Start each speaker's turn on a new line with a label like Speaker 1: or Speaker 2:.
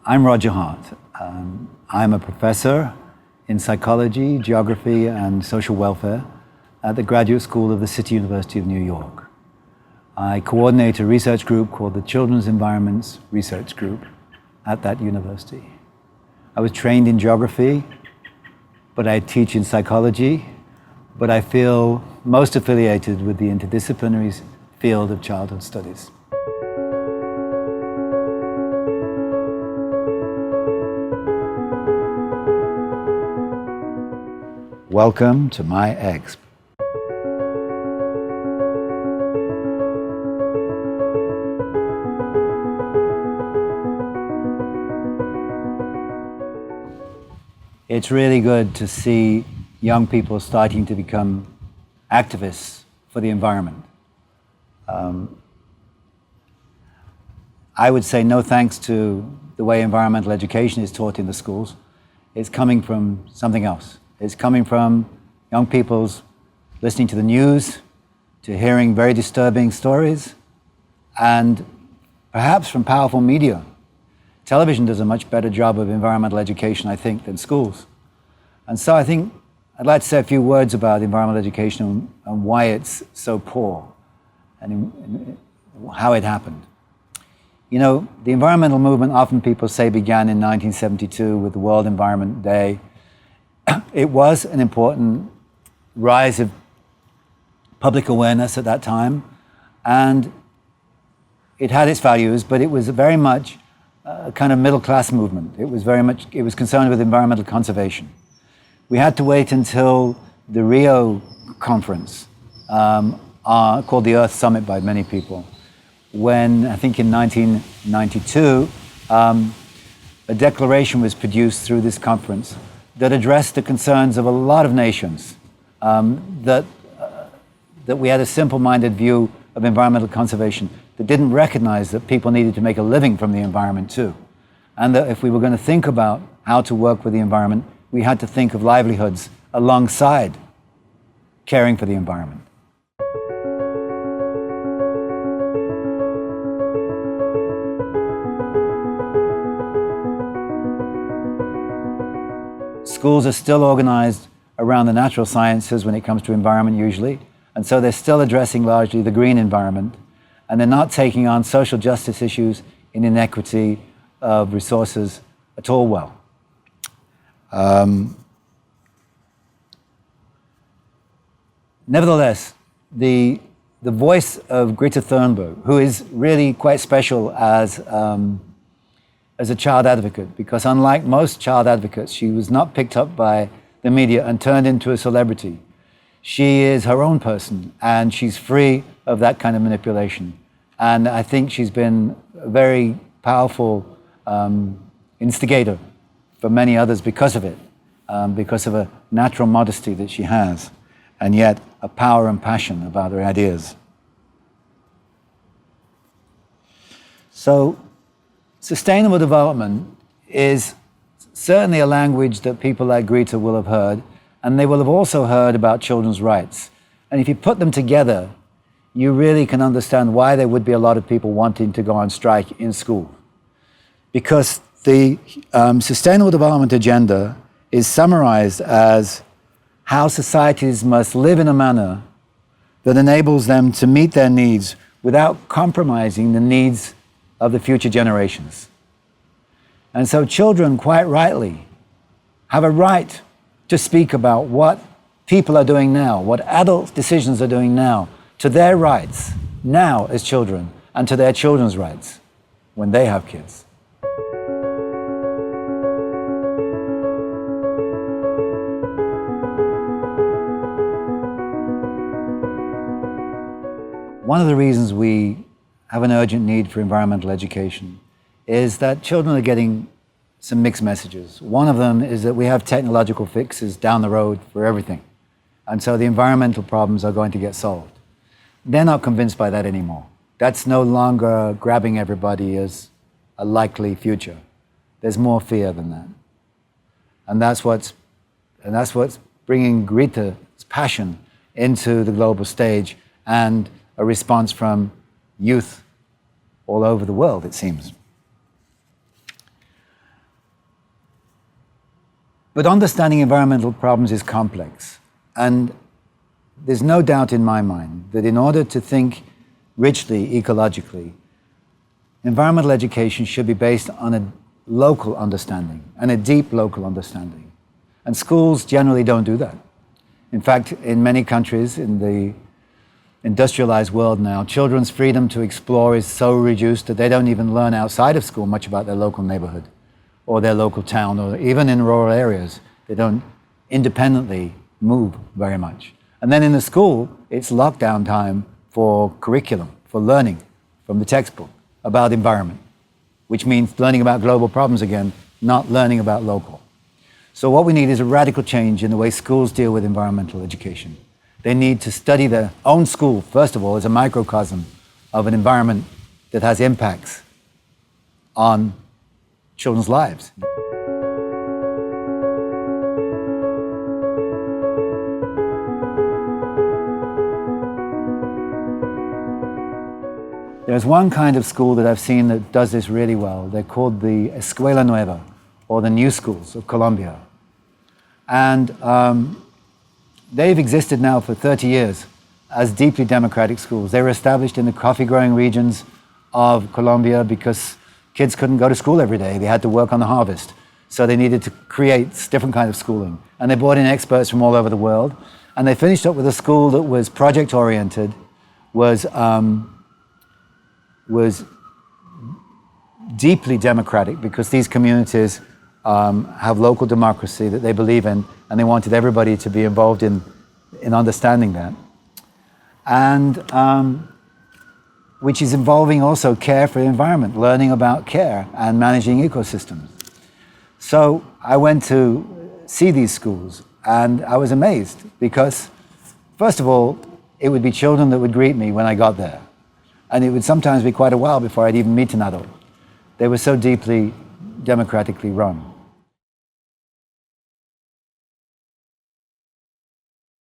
Speaker 1: I'm Roger Hart. I'm a professor in psychology, geography, and social welfare at the Graduate School of the City University of New York. I coordinate a research group called the Children's Environments Research Group at that university. I was trained in geography, but I teach in psychology, but I feel most affiliated with the interdisciplinary field of childhood studies. Welcome to my exp. It's really good to see young people starting to become activists for the environment. I would say no thanks to the way environmental education is taught in the schools. It's coming from something else. It's coming from young people's listening to the news, to hearing very disturbing stories, and perhaps from powerful media. Television does a much better job of environmental education, I think, than schools. And so I think I'd like to say a few words about environmental education and why it's so poor and how it happened. You know, the environmental movement, often people say, began in 1972 with the World Environment Day. It was an important rise of public awareness at that time, and it had its values, but it was very much a kind of middle-class movement. It was concerned with environmental conservation. We had to wait until the Rio conference, called the Earth Summit by many people, when I think in 1992, a declaration was produced through this conference that addressed the concerns of a lot of nations, that we had a simple-minded view of environmental conservation that didn't recognize that people needed to make a living from the environment too. And that if we were going to think about how to work with the environment, we had to think of livelihoods alongside caring for the environment. Schools are still organized around the natural sciences when it comes to environment usually, and so they're still addressing largely the green environment, and they're not taking on social justice issues in inequity of resources at all well. Nevertheless, the voice of Greta Thunberg, who is really quite special as a child advocate, because unlike most child advocates, she was not picked up by the media and turned into a celebrity. She is her own person, and she's free of that kind of manipulation. And I think she's been a very powerful instigator for many others because of it, because of a natural modesty that she has, and yet a power and passion about her ideas. So, sustainable development is certainly a language that people like Greta will have heard, and they will have also heard about children's rights. And if you put them together, you really can understand why there would be a lot of people wanting to go on strike in school. Because the Sustainable Development Agenda is summarized as how societies must live in a manner that enables them to meet their needs without compromising the needs of the future generations. And so children, quite rightly, have a right to speak about what people are doing now, what adult decisions are doing now, to their rights now as children, and to their children's rights when they have kids. One of the reasons we have an urgent need for environmental education is that children are getting some mixed messages. One of them is that we have technological fixes down the road for everything, and so the environmental problems are going to get solved. They're not convinced by that anymore. That's no longer grabbing everybody as a likely future. There's more fear than that. And that's what's bringing Greta's passion into the global stage, and a response from youth all over the world, it seems. But understanding environmental problems is complex. And there's no doubt in my mind that in order to think richly ecologically, environmental education should be based on a local understanding and a deep local understanding. And schools generally don't do that. In fact, in many countries in the industrialized world now, children's freedom to explore is so reduced that they don't even learn outside of school much about their local neighborhood or their local town, or even in rural areas, they don't independently move very much. And then in the school, it's lockdown time for curriculum, for learning from the textbook about environment, which means learning about global problems again, not learning about local. So what we need is a radical change in the way schools deal with environmental education. They need to study their own school, first of all, as a microcosm of an environment that has impacts on children's lives. There's one kind of school that I've seen that does this really well. They're called the Escuela Nueva, or the New Schools of Colombia. And they've existed now for 30 years as deeply democratic schools. They were established in the coffee-growing regions of Colombia because kids couldn't go to school every day. They had to work on the harvest. So they needed to create different kind of schooling. And they brought in experts from all over the world. And they finished up with a school that was project-oriented, was deeply democratic because these communities have local democracy that they believe in, and they wanted everybody to be involved in understanding that. And which is involving also care for the environment, learning about care and managing ecosystems. So I went to see these schools, and I was amazed because, first of all, it would be children that would greet me when I got there. And it would sometimes be quite a while before I'd even meet an adult. They were so deeply democratically run.